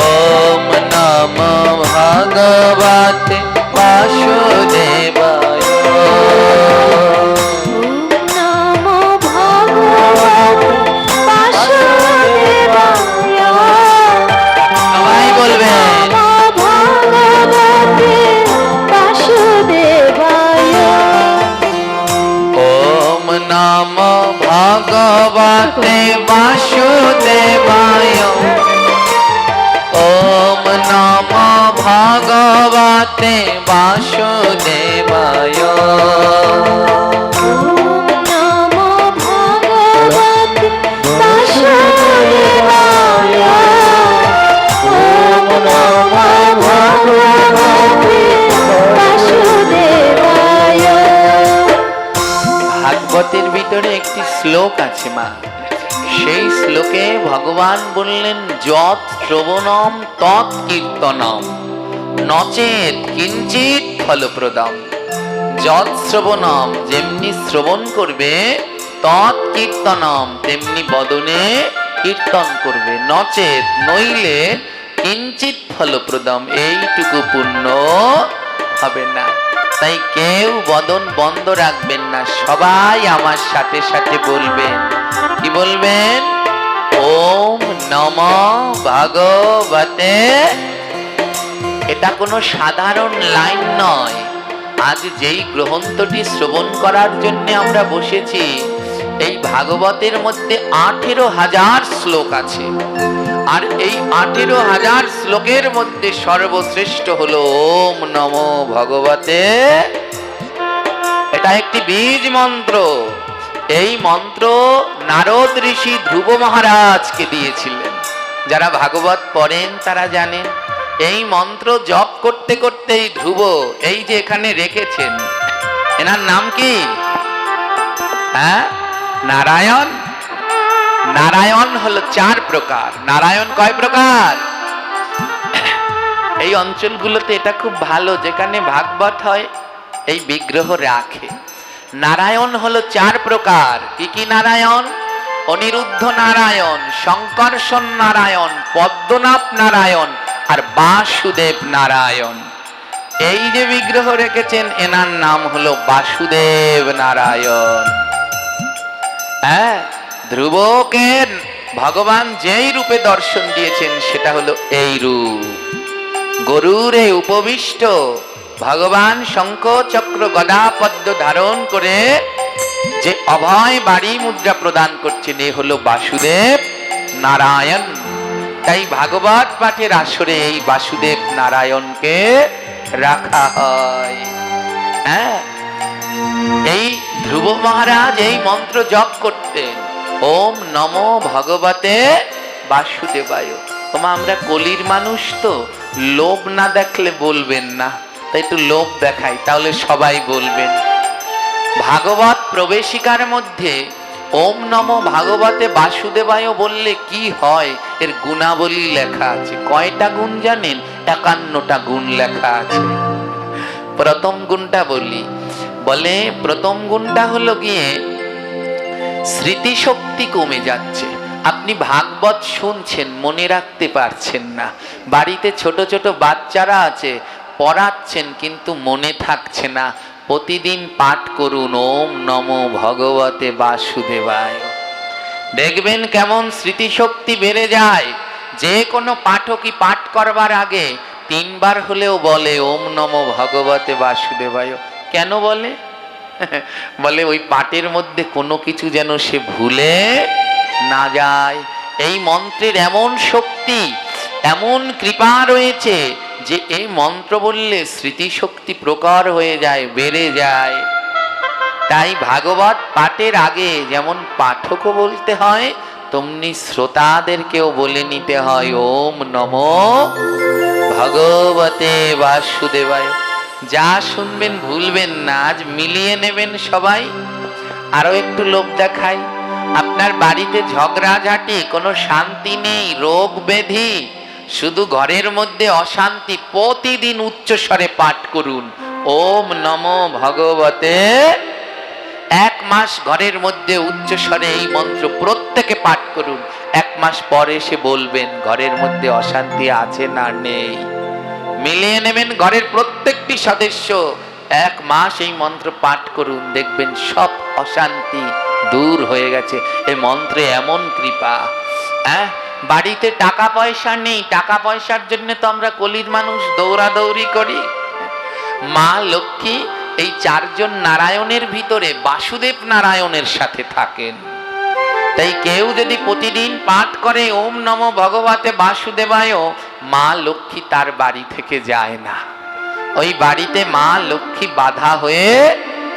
S1: ওম নমো ভগবতে বাসুদেবায়। সবাই বলবেন ওম নমো ভগবতে বাসুদেবায়। ভগবতে বাসুদেবায়। ভাগবতের ভিতরে একটি শ্লোক আছে মা, সেই শ্লোকে ভগবান বললেন যৎ শ্রবণম তৎ কীর্তনম নচেৎ কিঞ্চিৎ ফলপ্রদম। যৎ শ্রবণম যেমনি শ্রবণ করবে, তৎ কীর্তনম তেমনি বদনে কীর্তন করবে, নচেৎ নইলে কিঞ্চিৎ ফলপ্রদম এইটুকু পুণ্য হবে না। তাই কেউ বদন বন্ধ রাখবেন না, সবাই আমার সাথে সাথে বলবেন। কি বলবেন? ওম নমো ভগবতে। এটা কোনো সাধারণ লাইন নয়। আজ যেই গ্রন্থটি শ্রবণ করার জন্য আমরা বসেছি, এই ভাগবতের মধ্যে 18,000 শ্লোক আছে। আর এই 18,000 শ্লোকের মধ্যে সর্বশ্রেষ্ঠ হলো ওম নমো ভগবতে। এটা একটি বীজ মন্ত্র। এই মন্ত্র নারদ ঋষি ধ্রুব মহারাজকে দিয়েছিলেন। যারা ভাগবত পড়েন তারা জানেন। এই মন্ত্র জপ করতে করতে ধ্রুব এই যে এখানে রেখেছেন, এনার নাম কি? হ্যাঁ, নারায়ণ। নারায়ণ হলো 4 প্রকার। নারায়ণ কয় প্রকার? এই অঞ্চলগুলোতে এটা খুব ভালো, যেখানে ভাগবত হয় এই বিগ্রহ রাখে। নারায়ণ হলো 4 প্রকার। কি কি নারায়ণ? অনিরুদ্ধ নারায়ণ, শঙ্কর্ষণ নারায়ণ, পদ্মনাভ নারায়ণ আর বাসুদেব নারায়ণ। এই যে বিগ্রহ রেখেছেন এনার নাম হলো বাসুদেব নারায়ণ। হ্যাঁ, ধ্রুবকে ভগবান যেই রূপে দর্শন দিয়েছেন সেটা হলো এই রূপ। গরুরে উপবিষ্ট ভগবান শঙ্খ চক্র গদা পদ্ম ধারণ করে যে অভয় বাড়ি মুদ্রা প্রদান করছেন, এ হলো বাসুদেব নারায়ণ। তাই ভাগবত পাঠের আসরে এই বাসুদেব নারায়ণকে রাখা হয়। হ্যাঁ, এই ধ্রুব মহারাজ এই মন্ত্র জপ করতেন, ওম নমো ভগবতে বাসুদেবায়। ওমা, আমরা কলির মানুষ তো, লোভ না দেখলে বলবেন না, তাই একটু লোভ দেখাই, তাহলে সবাই বলবেন। ভাগবত প্রবেশিকার মধ্যে ওম নমো ভাগবতে বাসুদেবায় বললে কি হয় এর গুণাবলী লেখা আছে। কয়টা গুণ জানেন? 51টা গুণ লেখা আছে। প্রথম গুণটা বলি। বলে প্রথম গুণটা হলো গিয়ে স্মৃতিশক্তি কমে যাচ্ছে। আপনি ভাগবত শুনছেন, মনে রাখতে পারছেন না। বাড়িতে ছোট ছোট বাচ্চারা আছে, পড়াচ্ছেন কিন্তু মনে থাকছে না। প্রতিদিন পাঠ করুন ওম নমো ভগবতে বাসুদেবায়, দেখবেন কেমন স্মৃতিশক্তি বেড়ে যায়। যে কোনো পাঠকই পাঠ করবার আগে 3 বার হলেও বলে ওম নমো ভগবতে বাসুদেবায়। কেন বলে? বলে ওই পাঠের মধ্যে কোনো কিছু যেন সে ভুলে না যায়। এই মন্ত্রের এমন শক্তি, এমন কৃপা রয়েছে যে এই মন্ত্র বললে স্মৃতিশক্তি প্রকর হয়ে যায়, বেড়ে যায়। তাই ভাগবত পাঠের আগে যেমন পাঠকও বলতে হয়, তেমনি শ্রোতাদেরকেও বলে নিতে হয় ওম নমো ভগবতে বাসুদেবায়। যা শুনবেন ভুলবেন না, আজ মিলিয়ে নেবেন সবাই। আরো একটু লোভ দেখাই। আপনার বাড়িতে ঝগড়াঝাটি, কোনো শান্তি নেই, রোগ ব্যাধি, শুধু ঘরের মধ্যে অশান্তি, প্রতিদিন উচ্চস্বরে পাঠ করুন ওম নমো ভগবতে। 1 মাস ঘরের মধ্যে উচ্চস্বরে এই মন্ত্র প্রত্যেকে পাঠ করুন। 1 মাস পরে এসে বলবেন ঘরের মধ্যে অশান্তি আছে না নেই। মিলিয়ে নেবেন ঘরের প্রত্যেকটি সদস্য। 1 মাস এই মন্ত্র পাঠ করুন, দেখবেন সব অশান্তি দূর হয়ে গেছে। এই মন্ত্রে এমন কৃপা। হ্যাঁ, বাড়িতে টাকা পয়সা নেই, টাকা পয়সার জন্য তো আমরা কলির মানুষ দৌড়াদৌড়ি করি। মা লক্ষ্মী এই 4 জন নারায়ণের ভিতরে বাসুদেব নারায়ণের সাথে থাকেন। তাই কেউ যদি প্রতিদিন পাঠ করে ওম নমো ভগবতে বাসুদেবায়, মা লক্ষ্মী তার বাড়ি থেকে যায় না। ওই বাড়িতে মা লক্ষ্মী বাধা হয়ে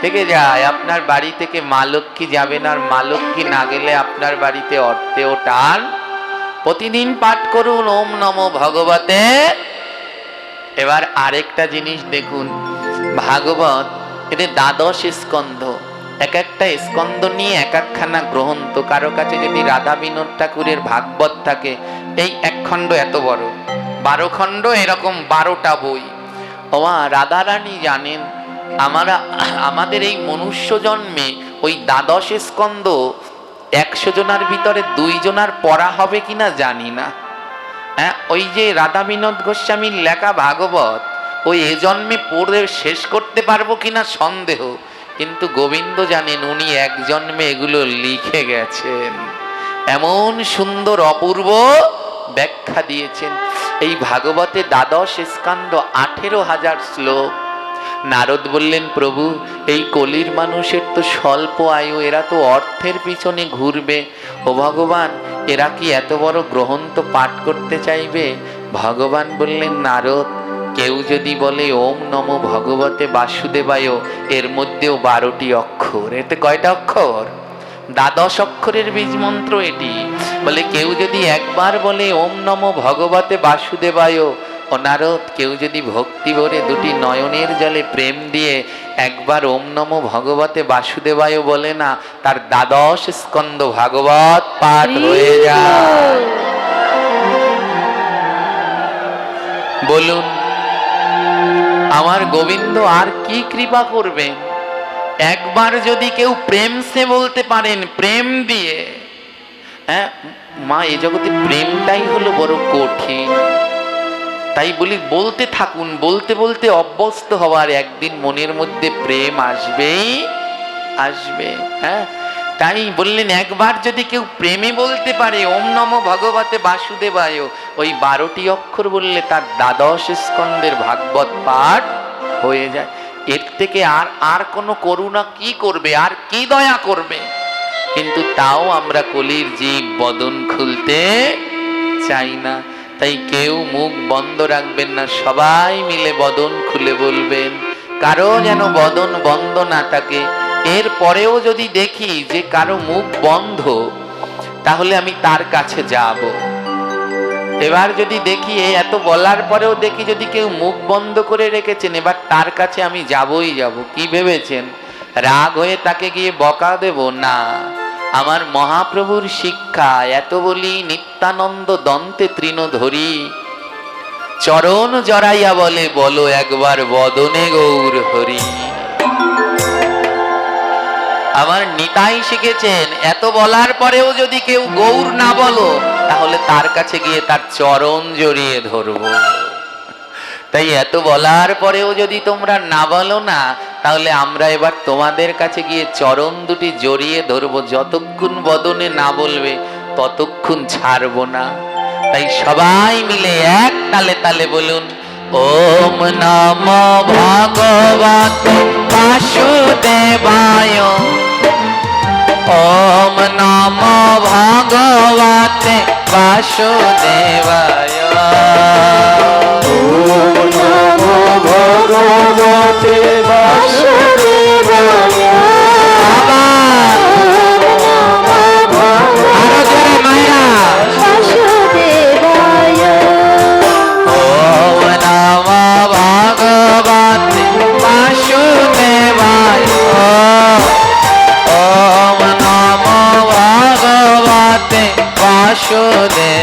S1: থেকে যায়। আপনার বাড়ি থেকে মা লক্ষ্মী যাবেন, আর মা লক্ষ্মী না গেলে আপনার বাড়িতে অর্থেও টান। প্রতিদিন পাঠ করুন ওম নমো ভগবতে। এবার আরেকটা জিনিস দেখুন, ভাগবত এতে 12 স্কন্ধ, এক একটা স্কন্ধ নিয়ে এক একখানা গ্রন্থ। কারো কাছে যদি রাধা বিনোদ ঠাকুরের ভাগবত থাকে, এই এক খণ্ড এত বড়, 12 খণ্ড, এরকম 12টা বই। ওমা রাধারানী জানেন, আমাদের এই মনুষ্য জন্মে ওই 12 স্কন্ধ 100 জনার ভিতরে 2 জনার পড়া হবে কিনা জানি না। হ্যাঁ, ওই যে রাধা বিনোদ গোস্বামীর লেখা ভাগবত ওই এ জন্মে পড়ে শেষ করতে পারবো কিনা সন্দেহ, কিন্তু গোবিন্দ জানেন উনি এক জন্মে এগুলো লিখে গেছেন। এমন সুন্দর অপূর্ব ব্যাখ্যা দিয়েছেন। এই ভাগবতে 12 স্কন্ধ, 18,000 শ্লোক। নারদ বললেন, প্রভু এই কলির মানুষের তো স্বল্প আয়ু, এরা তো অর্থের পিছনে ঘুরবে। ও ভগবান, এরা কি এত বড় গ্রন্থ পাঠ করতে চাইবে? ভগবান বললেন, নারদ, কেউ যদি বলে ওম নমো ভগবতে বাসুদেবায়, এর মধ্যেও 12টি অক্ষর। এতে কয়টা অক্ষর? 12 অক্ষরের বীজ মন্ত্র এটি। বলে কেউ যদি একবার বলে ওম নমো ভগবতে বাসুদেবায়, ও নারদ, কেউ যদি ভক্তি ভরে 2টি নয়নের জলে প্রেম দিয়ে একবার ওম নমো ভগবতে বাসুদেবায় বলে না, তার 12 স্কন্ধ ভাগবত পাঠ হয়ে যায়। বলুন আমার গোবিন্দ আর কি কৃপা করবেন? একবার যদি কেউ প্রেম সে বলতে পারেন, প্রেম দিয়ে। হ্যাঁ মা, এই জগতে প্রেমটাই হলো বড় কঠিন। তাই বলি বলতে থাকুন, বলতে বলতে অভ্যস্ত হওয়ার একদিন মনের মধ্যে প্রেম আসবেই আসবে। হ্যাঁ, তাই বললেন একবার যদি কেউ প্রেমে বলতে পারে ওম নমো ভগবতে বাসুদেবায়, ওই 12টি অক্ষর বললে তার 12 স্কন্ধের ভাগবত পাঠ হয়ে যায়। এর থেকে আর কোনো করুণা কি করবে, আর কি দয়া করবে? কিন্তু তাও আমরা কলির জীব বদন খুলতে চাই না। তাই কেউ মুখ বন্ধ রাখবেন না, সবাই মিলে বদন খুলে বলবেন। কারো যেন বদন বন্ধ না থাকে। এর পরেও যদি দেখি যে কারো মুখ বন্ধ, তাহলে আমি তার কাছে যাব। এবার যদি দেখি এত বলার পরেও দেখি যদি কেউ মুখ বন্ধ করে রেখেছেন, এবার তার কাছে আমি যাবই যাব। কি ভেবেছেন রাগ হয়ে তাকে গিয়ে বকা দেব? না, আমার মহাপ্রভুর শিক্ষা। এত বলি নিত্যানন্দ দন্তে তৃণ ধরি, চরণ জড়াইয়া বলে বলো একবার বদনে গৌর হরি। আমার নিতাই শিখেছেন, এত বলার পরেও যদি কেউ গৌর না বলো, তাহলে তার কাছে গিয়ে তার চরণ জড়িয়ে ধরবো। তাই এত বলার পরেও যদি তোমরা না বলো না, তাহলে আমরা এবার তোমাদের কাছে গিয়ে চরণ দুটি জড়িয়ে ধরবো। যতক্ষণ বদনে না বলবে ততক্ষণ ছাড়বো না। তাই সবাই মিলে এক তালে তালে বলুন, ওম নমো ভগবতে বাসুদেবায়, ওম নমো ভগবতে বাসুদেবায়,
S2: ওম নমো ভগবতে বাসুদেবায়,
S1: আরো জোরে মায়া,
S2: বাসুদেবায়,
S1: ওম নমো ভগবতে বাসুদেবায়, ওম নমো ভগবতে বাসুদেবায়,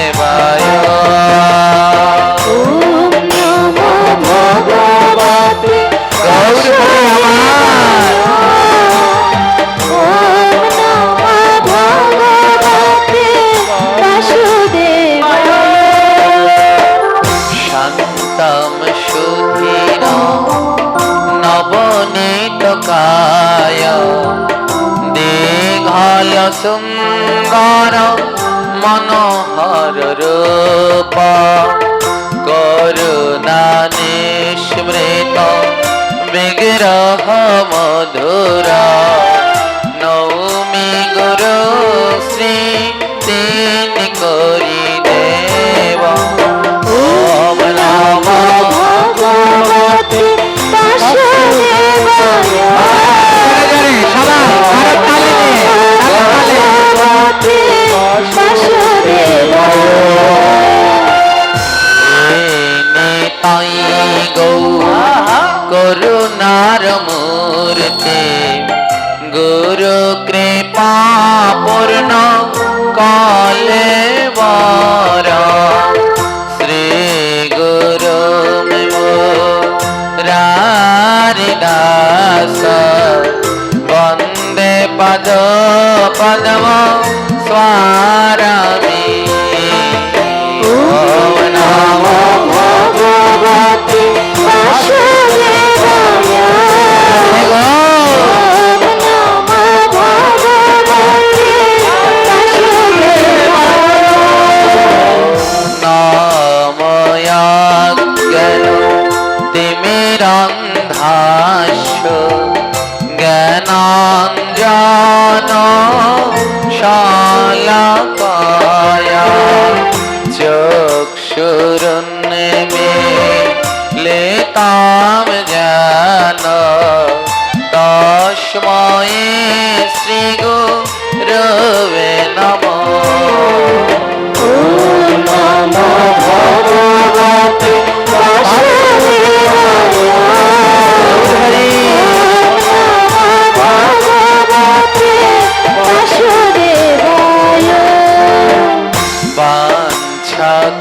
S2: ওম নমো ভগবতে
S1: গৌর হরে আমার,
S2: ওম নমো ভগবতে বাসুদেবায়,
S1: শান্তম সুধীর নবনীতকায়, দীঘল সুন্দর মনোহর রূপ, করুণা নিস্মৃত বিগ্রহ মধুর, নৌমি গুরু শ্রী তিনি করি দেব, ওম নমো
S2: ভগবতে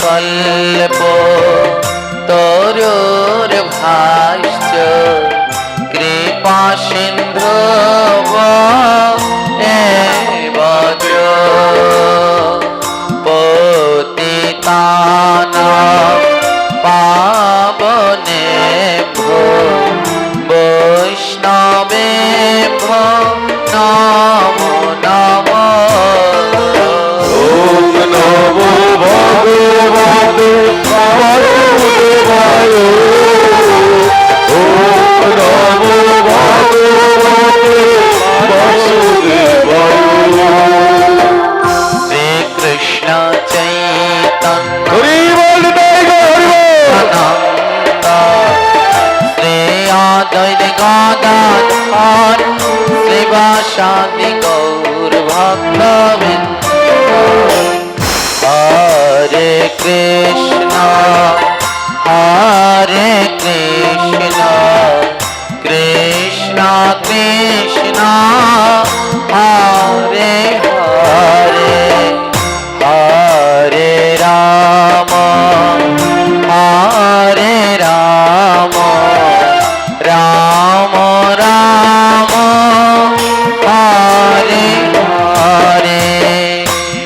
S1: কল্প তরুর ভাষ্য কৃপা সিন্ধু বজ পতিতানাং পাবনেভ্যো বৈষ্ণবেভ্যো নমো নমঃ।
S2: ওম নমো ভগবতে বাসুদেবায়। ওম নমো ভগবতে বাসুদেবায়।
S1: শ্রীকৃষ্ণ চৈতন্য
S2: হরি বল জয় হরি বল।
S1: আনন্দ শ্রী অদ্বৈত গদাধর শ্রীবাসাদি গৌর ভক্তবৃন্দ। হরে কৃষ্ণ কৃষ্ণ কৃষ্ণ হরে হরে হরে রাম রাম রাম হরে হরে।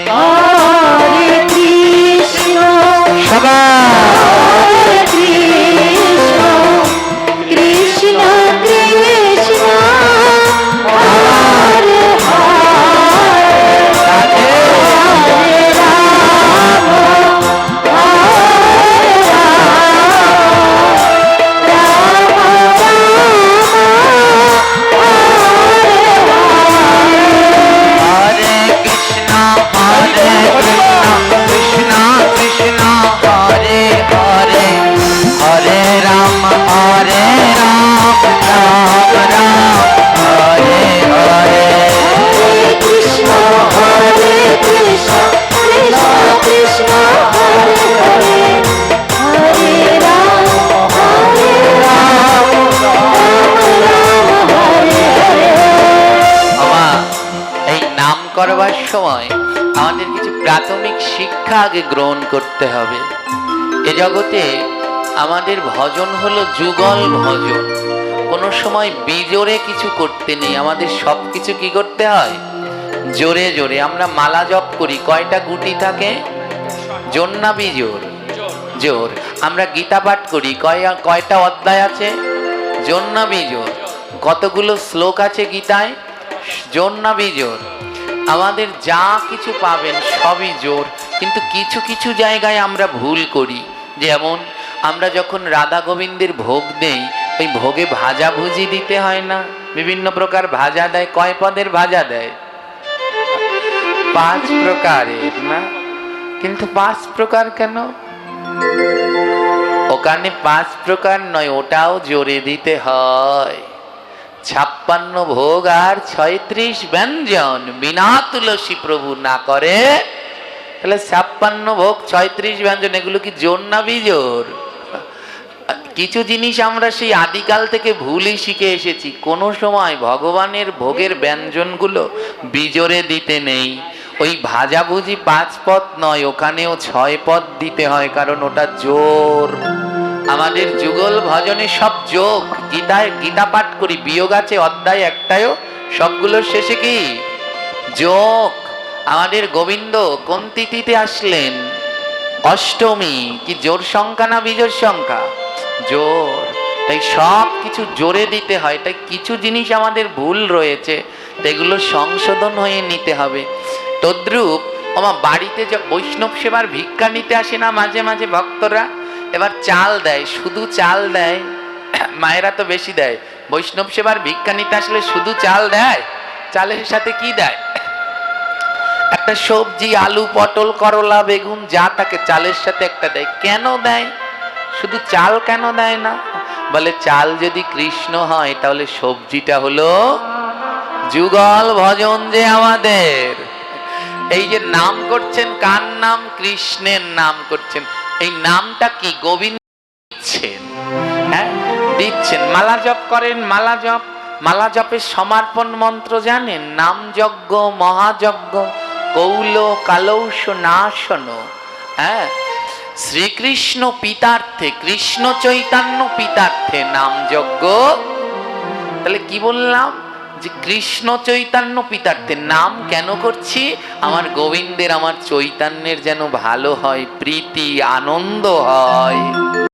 S2: হরে কৃষ্ণ
S1: সবাই
S2: হরে কৃষ্ণ কৃষ্ণ কৃষ্ণ হরে হরে
S1: রাধে
S2: হরে রাম হরে
S1: হরে কৃষ্ণ কৃষ্ণ কৃষ্ণ হরে হরে হরে রাম রাম রাম হরে হরে।
S2: কৃষ্ণ হরে কৃষ্ণ কৃষ্ণ কৃষ্ণ হরে হরে হরে রাম রাম হরে হরে।
S1: আমা এই নাম করবার সময় আমাদের কিছু প্রাথমিক শিক্ষা আগে গ্রহণ করতে হবে। এ জগতে আমাদের ভজন হলো যুগল ভজন। কোনো সময় বিজোরে কিছু করতে নেই, আমাদের সব কিছু কি করতে হয় জোরে জোরে। আমরা মালা জপ করি, কয়টা গুটি থাকে? জোর না বিজোর? জোর। আমরা গীতা পাঠ করি, কয়টা অধ্যায় আছে? জোর না বিজোর? কতগুলো শ্লোক আছে গীতায়? জোর না বিজোর? আমাদের যা কিছু পাবেন সবই জোর, কিন্তু কিছু কিছু জায়গায় আমরা ভুল করি। যেমন আমরা যখন রাধা গোবিন্দের ভোগ দেই, ওই ভোগে ভাজা ভুজি দিতে হয় না? বিভিন্ন প্রকার ভাজা দেয়। কয় পদের ভাজা দেয়? 5 প্রকারের না? কিন্তু 5 প্রকার কেন? ওখানে 5 প্রকার নয়, ওটাও জোরে দিতে হয়। 56 ভোগ আর 36 ব্যঞ্জন বিনা তুলসী প্রভু না করে, তাহলে 56 ভোগ 36 ব্যঞ্জন এগুলো কি জোর না বিজোর? কিছু জিনিস আমরা সেই আদিকাল থেকে ভুলই শিখে এসেছি। কোনো সময় ভগবানের ভোগের ব্যঞ্জনগুলো বিজোরে দিতে নেই। ওই ভাজাভুজি 5 পদ নয়, ওখানেও 6 পদ দিতে হয়, কারণ ওটা জোর। আমাদের যুগল ভজনে সব যোগ। গীতা পাঠ করি, বিয়োগ আছে অধ্যায় একটায়ও, সবগুলোর শেষে কি যোগ। আমাদের গোবিন্দ কোন তিথিতে আসলেন? অষ্টমী। কি জোর সংখ্যা না বিজোর সংখ্যা? জোর। তাই সব কিছু জোরে দিতে হয়। তাই কিছু জিনিস আমাদের ভুল রয়েছে, সেগুলো সংশোধন হয়ে নিতে হবে। তদ্রূপ আমার বাড়িতে যে বৈষ্ণব সেবার ভিক্ষা নিতে আসে না মাঝে মাঝে ভক্তরা, এবার চাল দেয়, শুধু চাল দেয়। মায়েরা তো বেশি দেয়। বৈষ্ণব সেবার ভিক্ষা নিতে আসলে শুধু চাল দেয়? চালের সাথে কি দেয়? একটা সবজি, আলু, পটল, করলা, বেগুন যা থাকে চালের সাথে একটা দেয়। কেন দেয়? শুধু চাল কেন দেয় না? বলে চাল যদি কৃষ্ণ হয় তাহলে সবজিটা হলো যুগল ভজন। যে আমাদের এই যে নাম করছেন, কার নাম? কৃষ্ণের নাম করছেন। এই নামটা কি? গোবিন্দ দিচ্ছেন। হ্যাঁ দিচ্ছেন। মালা জপ করেন, মালা জপের সমার্পণ মন্ত্র জানেন? নাম যজ্ঞ, মহাযজ্ঞ, কৌল কালৌষ নাশন। হ্যাঁ শ্রীকৃষ্ণ পিতার্থে, কৃষ্ণ চৈতন্য পিতার্থে নাম যজ্ঞ। তাহলে কি বললাম? যে কৃষ্ণ চৈতন্য পিতার্থে নাম কেন করছি? আমার গোবিন্দের, আমার চৈতন্যের যেন ভালো হয়, প্রীতি আনন্দ হয়।